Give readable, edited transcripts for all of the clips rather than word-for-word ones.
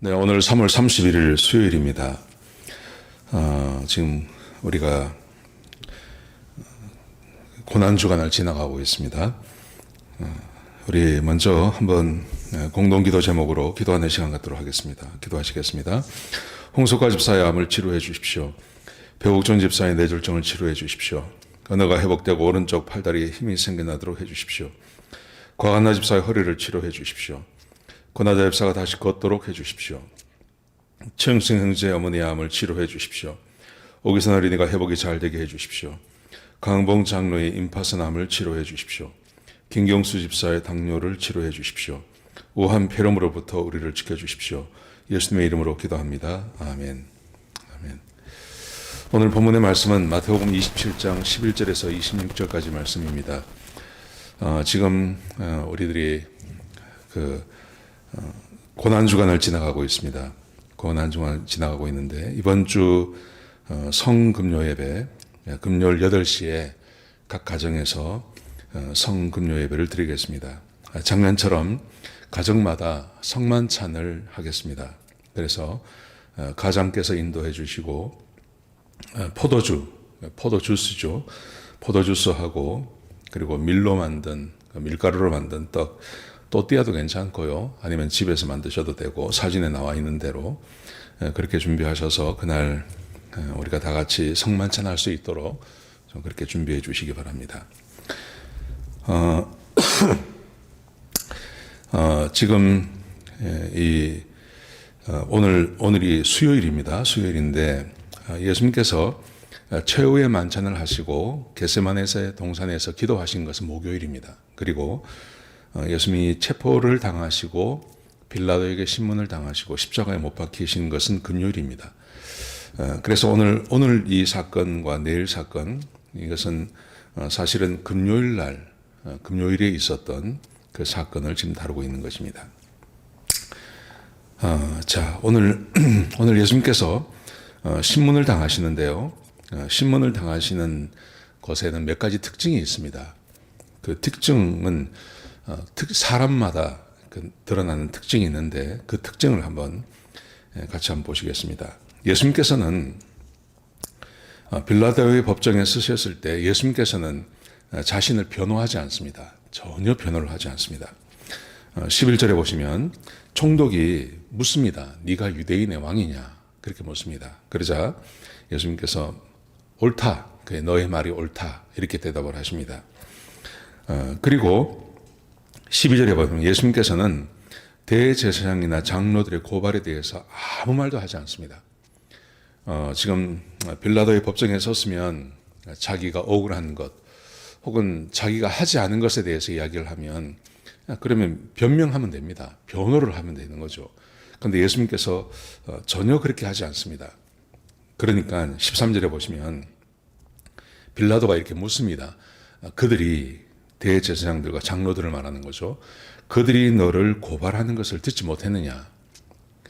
네, 오늘 3월 31일 수요일입니다. 지금 우리가 고난주간을 지나가고 있습니다. 우리 먼저 한번 공동기도 제목으로 기도하는 시간 갖도록 하겠습니다. 기도하시겠습니다. 홍석화 집사의 암을 치료해 주십시오. 배옥준 집사의 뇌졸중을 치료해 주십시오. 언어가 회복되고 오른쪽 팔다리에 힘이 생겨나도록 해 주십시오. 과한나 집사의 허리를 치료해 주십시오. 고나자 집사가 다시 걷도록 해 주십시오. 청승 형제 어머니의 암을 치료해 주십시오. 오기선 어린이가 회복이 잘 되게 해 주십시오. 강봉 장로의 임파선 암을 치료해 주십시오. 김경수 집사의 당뇨를 치료해 주십시오. 우한 폐렴으로부터 우리를 지켜주십시오. 예수님의 이름으로 기도합니다. 아멘. 아멘. 오늘 본문의 말씀은 마태복음 27장 11절에서 26절까지 말씀입니다. 지금 우리들이 고난주간을 지나가고 있습니다. 고난주간을 지나가고 있는데 이번 주 성금요 예배, 금요일 8시에 각 가정에서 성금요 예배를 드리겠습니다. 작년처럼 가정마다 성만찬을 하겠습니다. 그래서 가장께서 인도해 주시고 포도주스죠. 포도주스하고 그리고 밀가루로 만든 떡, 또띠아도 괜찮고요. 아니면 집에서 만드셔도 되고 사진에 나와 있는 대로 그렇게 준비하셔서 그날 우리가 다 같이 성만찬 할 수 있도록 좀 그렇게 준비해 주시기 바랍니다. 지금 오늘이 수요일입니다. 수요일인데 예수님께서 최후의 만찬을 하시고 겟세마네의 동산에서 기도하신 것은 목요일입니다. 그리고 예수님이 체포를 당하시고 빌라도에게 신문을 당하시고 십자가에 못 박히신 것은 금요일입니다. 그래서 오늘 이 사건과 내일 사건, 이것은 사실은 금요일에 있었던 그 사건을 지금 다루고 있는 것입니다. 자, 오늘 예수님께서 신문을 당하시는데요. 신문을 당하시는 것에는 몇 가지 특징이 있습니다. 그 특징은 사람마다 드러나는 특징이 있는데 그 특징을 같이 한번 보시겠습니다. 예수님께서는 빌라도의 법정에 서셨을 때 예수님께서는 자신을 변호하지 않습니다. 전혀 변호를 하지 않습니다. 11절에 보시면 총독이 묻습니다. 네가 유대인의 왕이냐? 그렇게 묻습니다. 그러자 예수님께서 옳다. 너의 말이 옳다. 이렇게 대답을 하십니다. 그리고 12절에 보면 예수님께서는 대제사장이나 장로들의 고발에 대해서 아무 말도 하지 않습니다. 지금 빌라도의 법정에 섰으면 자기가 억울한 것 혹은 자기가 하지 않은 것에 대해서 이야기를 하면 그러면 변명하면 됩니다. 변호를 하면 되는 거죠. 그런데 예수님께서 전혀 그렇게 하지 않습니다. 그러니까 13절에 보시면 빌라도가 이렇게 묻습니다. 그들이 대제사장들과 장로들을 말하는 거죠. 그들이 너를 고발하는 것을 듣지 못했느냐?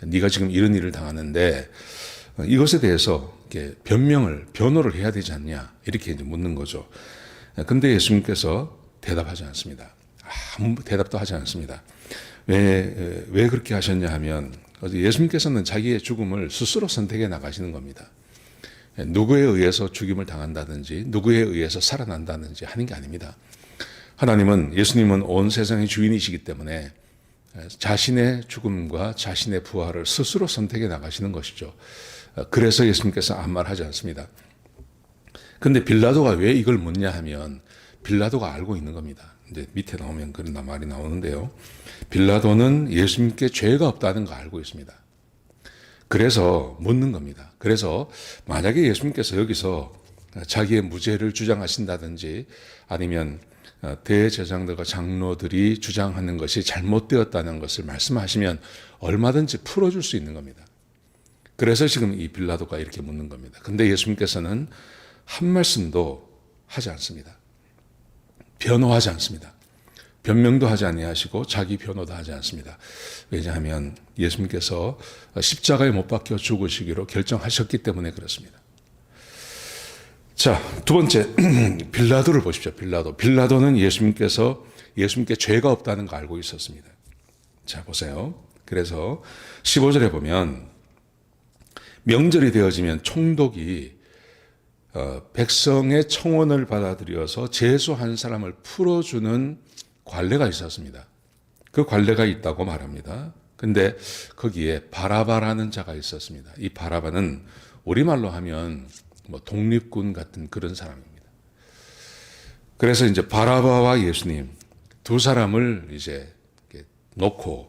네가 지금 이런 일을 당하는데 이것에 대해서 변호를 해야 되지 않냐? 이렇게 이제 묻는 거죠. 근데 예수님께서 대답하지 않습니다. 아무 대답도 하지 않습니다. 왜 그렇게 하셨냐 하면 예수님께서는 자기의 죽음을 스스로 선택해 나가시는 겁니다. 누구에 의해서 죽임을 당한다든지 누구에 의해서 살아난다든지 하는 게 아닙니다. 예수님은 온 세상의 주인이시기 때문에 자신의 죽음과 자신의 부활을 스스로 선택해 나가시는 것이죠. 그래서 예수님께서 아무 말 하지 않습니다. 근데 빌라도가 왜 이걸 묻냐 하면 빌라도가 알고 있는 겁니다. 이제 밑에 나오면 그런 말이 나오는데요. 빌라도는 예수님께 죄가 없다는 거 알고 있습니다. 그래서 묻는 겁니다. 그래서 만약에 예수님께서 여기서 자기의 무죄를 주장하신다든지 아니면 대제사장들과 장로들이 주장하는 것이 잘못되었다는 것을 말씀하시면 얼마든지 풀어줄 수 있는 겁니다. 그래서 지금 이 빌라도가 이렇게 묻는 겁니다. 근데 예수님께서는 한 말씀도 하지 않습니다. 변호하지 않습니다. 변명도 하지 아니하시고 자기 변호도 하지 않습니다. 왜냐하면 예수님께서 십자가에 못 박혀 죽으시기로 결정하셨기 때문에 그렇습니다. 자, 두 번째 빌라도를 보십시오. 빌라도는 예수님께 죄가 없다는 거 알고 있었습니다. 자, 보세요. 그래서 15절에 보면 명절이 되어지면 총독이 백성의 청원을 받아들여서 재수한 사람을 풀어주는 관례가 있었습니다. 그 관례가 있다고 말합니다. 근데 거기에 바라바라는 자가 있었습니다. 이 바라바는 우리말로 하면 뭐 독립군 같은 그런 사람입니다. 그래서 이제 바라바와 예수님 두 사람을 이제 놓고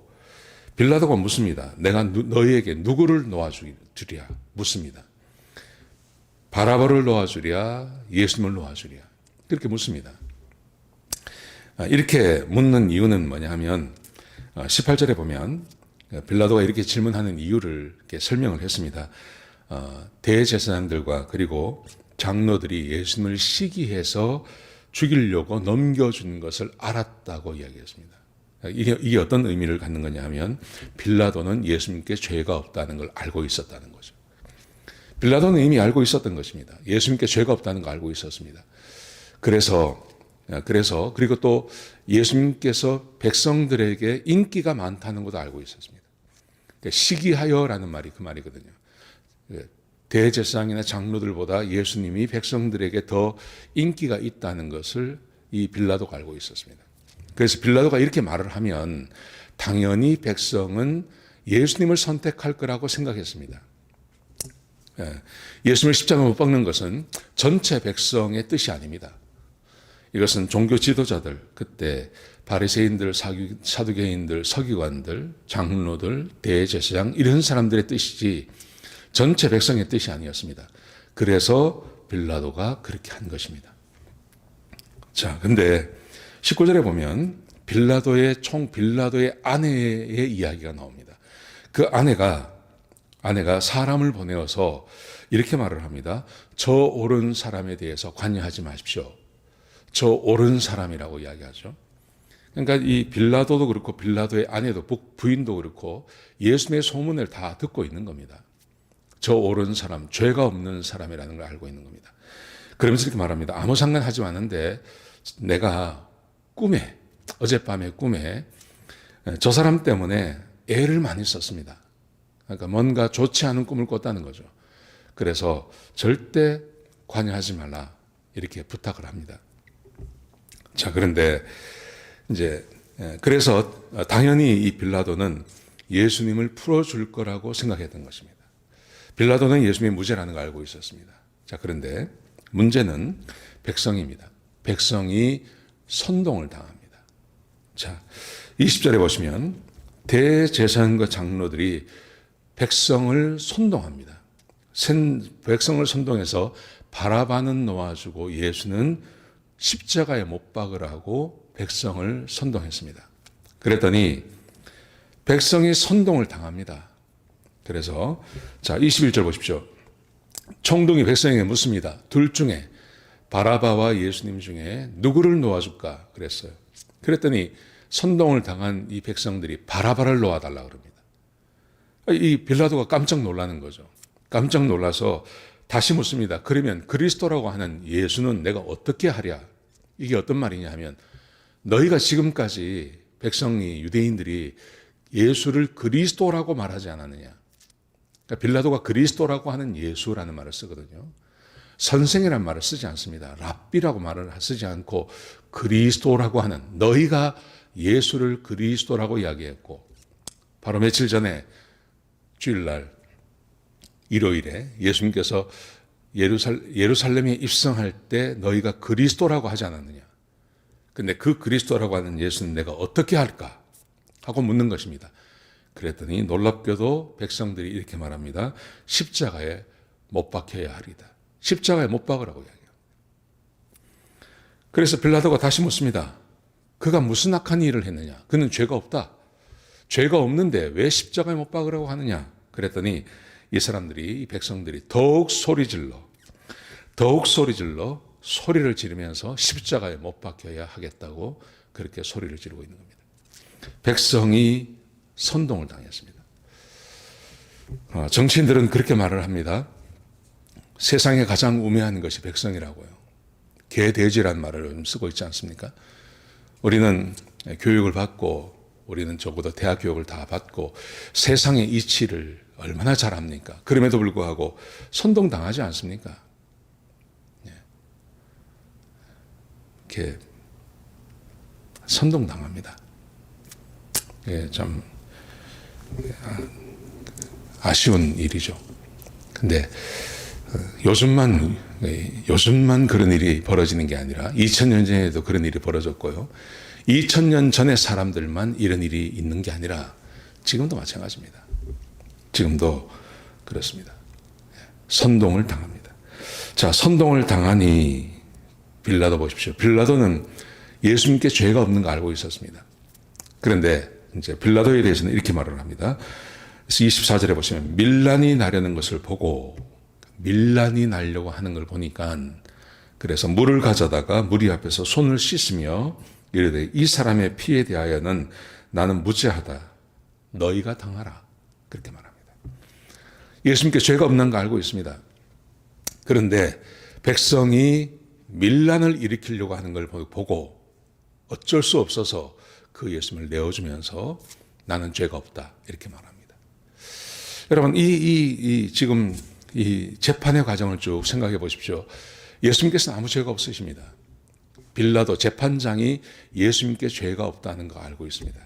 빌라도가 묻습니다. 내가 너희에게 누구를 놓아주랴? 묻습니다. 바라바를 놓아주랴? 예수님을 놓아주랴? 그렇게 묻습니다. 이렇게 묻는 이유는 뭐냐 하면 18절에 보면 빌라도가 이렇게 질문하는 이유를 이렇게 설명을 했습니다. 대제사장들과 그리고 장로들이 예수님을 시기해서 죽이려고 넘겨준 것을 알았다고 이야기했습니다. 이게 어떤 의미를 갖는 거냐 하면 빌라도는 예수님께 죄가 없다는 걸 알고 있었다는 거죠. 빌라도는 이미 알고 있었던 것입니다. 예수님께 죄가 없다는 걸 알고 있었습니다. 그래서 그리고 또 예수님께서 백성들에게 인기가 많다는 것도 알고 있었습니다. 시기하여라는 말이 그 말이거든요. 대제사장이나 장로들보다 예수님이 백성들에게 더 인기가 있다는 것을 이 빌라도가 알고 있었습니다. 그래서 빌라도가 이렇게 말을 하면 당연히 백성은 예수님을 선택할 거라고 생각했습니다. 예수님을 십자가에 못 박는 것은 전체 백성의 뜻이 아닙니다. 이것은 종교 지도자들, 그때 바리새인들, 사두개인들, 서기관들, 장로들, 대제사장 이런 사람들의 뜻이지 전체 백성의 뜻이 아니었습니다. 그래서 빌라도가 그렇게 한 것입니다. 자, 근데 19절에 보면 빌라도의 아내의 이야기가 나옵니다. 그 아내가 사람을 보내어서 이렇게 말을 합니다. 저 옳은 사람에 대해서 관여하지 마십시오. 저 옳은 사람이라고 이야기하죠. 그러니까 이 빌라도도 그렇고 빌라도의 아내도 부인도 그렇고 예수님의 소문을 다 듣고 있는 겁니다. 저 옳은 사람, 죄가 없는 사람이라는 걸 알고 있는 겁니다. 그러면서 이렇게 말합니다. 아무 상관하지 않은데 내가 어젯밤에 꿈에 저 사람 때문에 애를 많이 썼습니다. 그러니까 뭔가 좋지 않은 꿈을 꿨다는 거죠. 그래서 절대 관여하지 말라 이렇게 부탁을 합니다. 자, 그런데 이제 그래서 당연히 이 빌라도는 예수님을 풀어줄 거라고 생각했던 것입니다. 빌라도는 예수님의 무죄라는 걸 알고 있었습니다. 자, 그런데 문제는 백성입니다. 백성이 선동을 당합니다. 자, 20절에 보시면 대제사장과 장로들이 백성을 선동합니다. 백성을 선동해서 바라바는 놓아주고 예수는 십자가에 못 박으라고 백성을 선동했습니다. 그랬더니 백성이 선동을 당합니다. 그래서 자 21절 보십시오. 총독이 백성에게 묻습니다. 둘 중에 바라바와 예수님 중에 누구를 놓아줄까 그랬어요. 그랬더니 선동을 당한 이 백성들이 바라바를 놓아달라 그럽니다. 이 빌라도가 깜짝 놀라는 거죠. 깜짝 놀라서 다시 묻습니다. 그러면 그리스도라고 하는 예수는 내가 어떻게 하랴? 이게 어떤 말이냐 하면 너희가 지금까지 백성이 유대인들이 예수를 그리스도라고 말하지 않았느냐. 그러니까 빌라도가 그리스도라고 하는 예수라는 말을 쓰거든요. 선생이라는 말을 쓰지 않습니다. 랍비라고 말을 쓰지 않고 그리스도라고 하는 너희가 예수를 그리스도라고 이야기했고 바로 며칠 전에 주일날 일요일에 예수님께서 예루살렘에 입성할 때 너희가 그리스도라고 하지 않았느냐. 근데 그 그리스도라고 하는 예수는 내가 어떻게 할까 하고 묻는 것입니다. 그랬더니 놀랍게도 백성들이 이렇게 말합니다. 십자가에 못 박혀야 하리다. 십자가에 못 박으라고 이야기해요. 그래서 빌라도가 다시 묻습니다. 그가 무슨 악한 일을 했느냐? 그는 죄가 없다. 죄가 없는데 왜 십자가에 못 박으라고 하느냐? 그랬더니 이 사람들이, 이 백성들이 더욱 소리질러 소리를 지르면서 십자가에 못 박혀야 하겠다고 그렇게 소리를 지르고 있는 겁니다. 백성이 선동을 당했습니다. 정치인들은 그렇게 말을 합니다. 세상에 가장 우매한 것이 백성이라고요. 개돼지라는 말을 요즘 쓰고 있지 않습니까? 우리는 교육을 받고 우리는 적어도 대학 교육을 다 받고 세상의 이치를 얼마나 잘 압니까? 그럼에도 불구하고 선동당하지 않습니까? 이렇게 선동당합니다. 참 아쉬운 일이죠. 근데 요즘만 그런 일이 벌어지는 게 아니라 2000년 전에도 그런 일이 벌어졌고요. 2000년 전의 사람들만 이런 일이 있는 게 아니라 지금도 마찬가지입니다. 지금도 그렇습니다. 선동을 당합니다. 자, 선동을 당하니 빌라도 보십시오. 빌라도는 예수님께 죄가 없는 거 알고 있었습니다. 그런데 이제 빌라도에 대해서는 이렇게 말을 합니다. 24절에 보시면 밀란이 나려는 것을 보고, 밀란이 나려고 하는 걸 보니까 그래서 물을 가져다가 무리 앞에서 손을 씻으며 이르되 이 사람의 피에 대하여는 나는 무죄하다. 너희가 당하라. 그렇게 말합니다. 예수님께 죄가 없는 거 알고 있습니다. 그런데 백성이 밀란을 일으키려고 하는 걸 보고 어쩔 수 없어서 그 예수님을 내어주면서 나는 죄가 없다. 이렇게 말합니다. 여러분, 지금 이 재판의 과정을 쭉 생각해 보십시오. 예수님께서는 아무 죄가 없으십니다. 빌라도 재판장이 예수님께 죄가 없다는 거 알고 있습니다.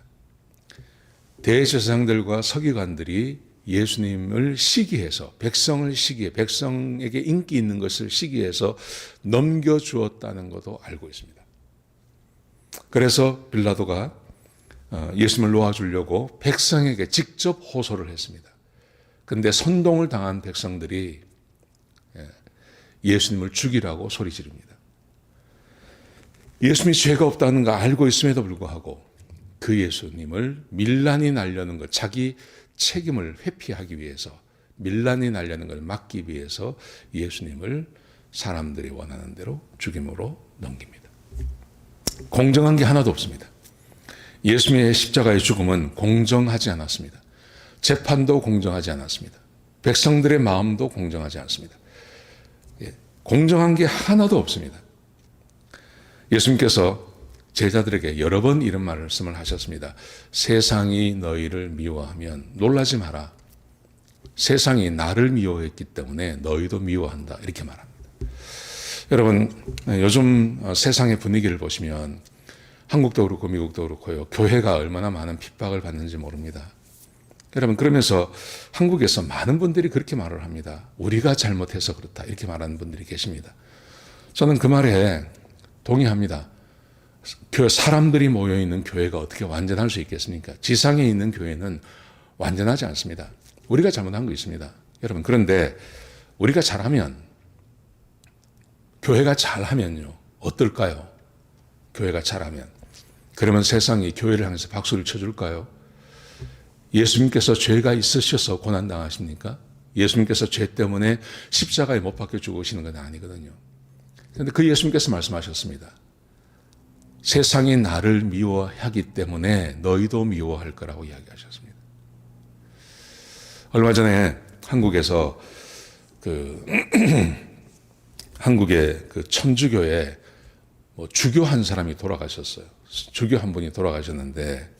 대제사장들과 서기관들이 예수님을 시기해서, 백성을 시기해, 백성에게 인기 있는 것을 시기해서 넘겨주었다는 것도 알고 있습니다. 그래서 빌라도가 예수님을 놓아주려고 백성에게 직접 호소를 했습니다. 그런데 선동을 당한 백성들이 예수님을 죽이라고 소리 지릅니다. 예수님이 죄가 없다는 거 알고 있음에도 불구하고 그 예수님을 밀란이 나려는 것, 자기 책임을 회피하기 위해서, 밀란이 나려는 걸 막기 위해서 예수님을 사람들이 원하는 대로 죽임으로 넘깁니다. 공정한 게 하나도 없습니다. 예수님의 십자가의 죽음은 공정하지 않았습니다. 재판도 공정하지 않았습니다. 백성들의 마음도 공정하지 않습니다. 공정한 게 하나도 없습니다. 예수님께서 제자들에게 여러 번 이런 말씀을 하셨습니다. 세상이 너희를 미워하면 놀라지 마라. 세상이 나를 미워했기 때문에 너희도 미워한다. 이렇게 말합니다. 여러분, 요즘 세상의 분위기를 보시면 한국도 그렇고 미국도 그렇고요. 교회가 얼마나 많은 핍박을 받는지 모릅니다. 여러분, 그러면서 한국에서 많은 분들이 그렇게 말을 합니다. 우리가 잘못해서 그렇다. 이렇게 말하는 분들이 계십니다. 저는 그 말에 동의합니다. 사람들이 모여있는 교회가 어떻게 완전할 수 있겠습니까? 지상에 있는 교회는 완전하지 않습니다. 우리가 잘못한 거 있습니다. 여러분, 그런데 우리가 잘하면, 교회가 잘하면요, 어떨까요? 교회가 잘하면. 그러면 세상이 교회를 향해서 박수를 쳐줄까요? 예수님께서 죄가 있으셔서 고난당하십니까? 예수님께서 죄 때문에 십자가에 못 박혀 죽으시는 건 아니거든요. 그런데 그 예수님께서 말씀하셨습니다. 세상이 나를 미워하기 때문에 너희도 미워할 거라고 이야기하셨습니다. 얼마 전에 한국에서 한국의 천주교에 주교 한 사람이 돌아가셨어요. 주교 한 분이 돌아가셨는데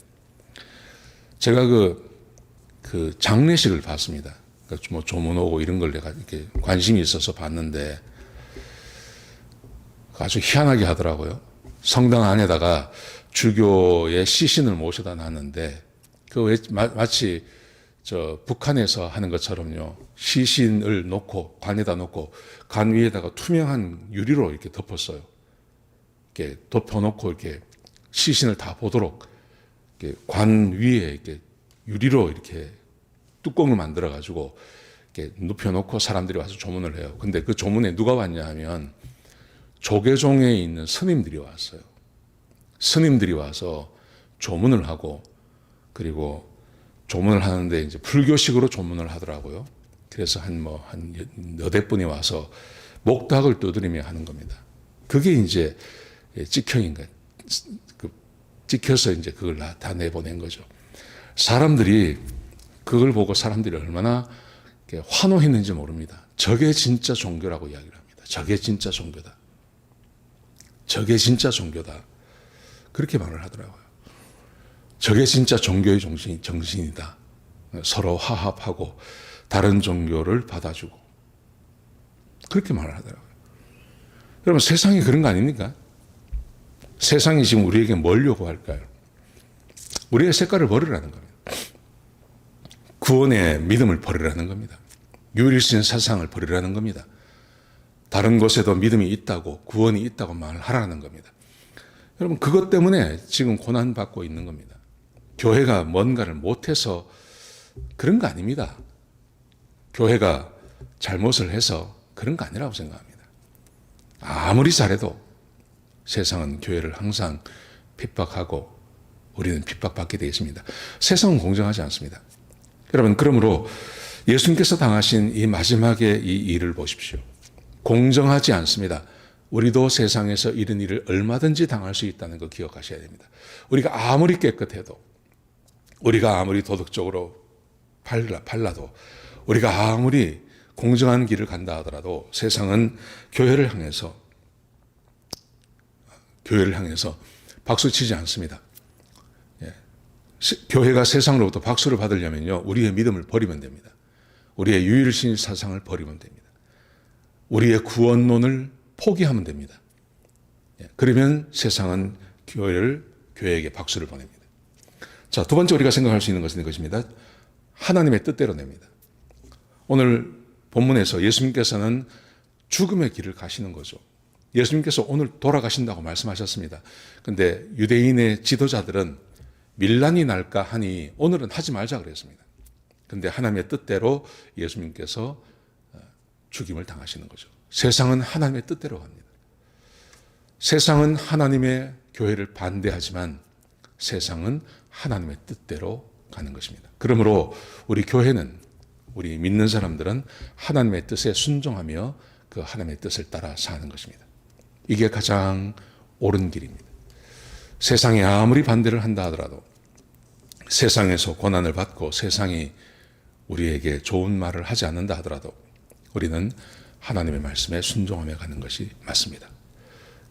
제가 그 장례식을 봤습니다. 그러니까 조문 오고 이런 걸 내가 이렇게 관심이 있어서 봤는데 아주 희한하게 하더라고요. 성당 안에다가 주교의 시신을 모셔다 놨는데 마치 북한에서 하는 것처럼요. 시신을 놓고 관에다 놓고 관 위에다가 투명한 유리로 이렇게 덮었어요. 이렇게 덮어놓고 이렇게 시신을 다 보도록 이렇게 관 위에 이렇게 유리로 이렇게 뚜껑을 만들어 가지고 이렇게 눕혀놓고 사람들이 와서 조문을 해요. 근데 그 조문에 누가 왔냐 하면 조계종에 있는 스님들이 왔어요. 스님들이 와서 조문을 하고, 그리고 조문을 하는데 이제 불교식으로 조문을 하더라고요. 그래서 한 여덟 분이 와서 목탁을 두드리며 하는 겁니다. 그게 이제 찍혀인 거예요. 찍혀서 이제 그걸 다 내보낸 거죠. 사람들이 그걸 보고 사람들이 얼마나 환호했는지 모릅니다. 저게 진짜 종교라고 이야기를 합니다. 저게 진짜 종교다. 저게 진짜 종교다. 그렇게 말을 하더라고요. 저게 진짜 종교의 정신이다. 서로 화합하고 다른 종교를 받아주고 그렇게 말을 하더라고요. 여러분 세상이 그런 거 아닙니까? 세상이 지금 우리에게 뭘 요구할까요? 우리의 색깔을 버리라는 겁니다. 구원의 믿음을 버리라는 겁니다. 유일신 사상을 버리라는 겁니다. 다른 곳에도 믿음이 있다고 구원이 있다고 말하라는 겁니다. 여러분 그것 때문에 지금 고난받고 있는 겁니다. 교회가 뭔가를 못해서 그런 거 아닙니다. 교회가 잘못을 해서 그런 거 아니라고 생각합니다. 아무리 잘해도 세상은 교회를 항상 핍박하고 우리는 핍박받게 되어 있습니다. 세상은 공정하지 않습니다. 여러분 그러므로 예수님께서 당하신 이 마지막의 이 일을 보십시오. 공정하지 않습니다. 우리도 세상에서 이런 일을 얼마든지 당할 수 있다는 거 기억하셔야 됩니다. 우리가 아무리 깨끗해도 우리가 아무리 도덕적으로 발라도 우리가 아무리 공정한 길을 간다 하더라도 세상은 교회를 향해서 박수치지 않습니다. 교회가 세상으로부터 박수를 받으려면요, 우리의 믿음을 버리면 됩니다. 우리의 유일신 사상을 버리면 됩니다. 우리의 구원론을 포기하면 됩니다. 그러면 세상은 교회에게 박수를 보냅니다. 자, 두 번째 우리가 생각할 수 있는 것은 이것입니다. 하나님의 뜻대로 냅니다. 오늘 본문에서 예수님께서는 죽음의 길을 가시는 거죠. 예수님께서 오늘 돌아가신다고 말씀하셨습니다. 그런데 유대인의 지도자들은 밀란이 날까 하니 오늘은 하지 말자 그랬습니다. 그런데 하나님의 뜻대로 예수님께서 죽임을 당하시는 거죠. 세상은 하나님의 뜻대로 갑니다. 세상은 하나님의 교회를 반대하지만 세상은 하나님의 뜻대로 가는 것입니다. 그러므로 우리 교회는, 우리 믿는 사람들은 하나님의 뜻에 순종하며 그 하나님의 뜻을 따라 사는 것입니다. 이게 가장 옳은 길입니다. 세상이 아무리 반대를 한다 하더라도, 세상에서 고난을 받고 세상이 우리에게 좋은 말을 하지 않는다 하더라도 우리는 하나님의 말씀에 순종하며 가는 것이 맞습니다.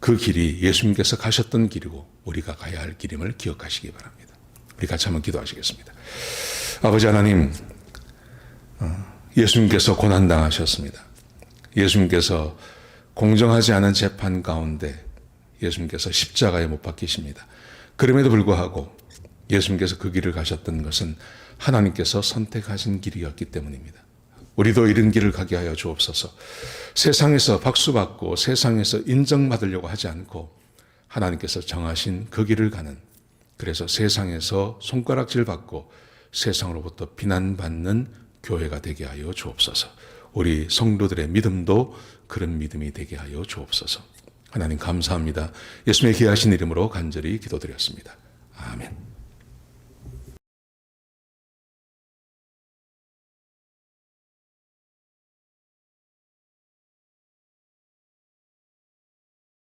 그 길이 예수님께서 가셨던 길이고 우리가 가야 할 길임을 기억하시기 바랍니다. 우리 같이 한번 기도하시겠습니다. 아버지 하나님, 예수님께서 고난당하셨습니다. 예수님께서 공정하지 않은 재판 가운데 예수님께서 십자가에 못 박히십니다. 그럼에도 불구하고 예수님께서 그 길을 가셨던 것은 하나님께서 선택하신 길이었기 때문입니다. 우리도 이런 길을 가게 하여 주옵소서. 세상에서 박수받고 세상에서 인정받으려고 하지 않고 하나님께서 정하신 그 길을 가는, 그래서 세상에서 손가락질 받고 세상으로부터 비난받는 교회가 되게 하여 주옵소서. 우리 성도들의 믿음도 그런 믿음이 되게 하여 주옵소서. 하나님 감사합니다. 예수님의 귀하신 이름으로 간절히 기도드렸습니다. 아멘.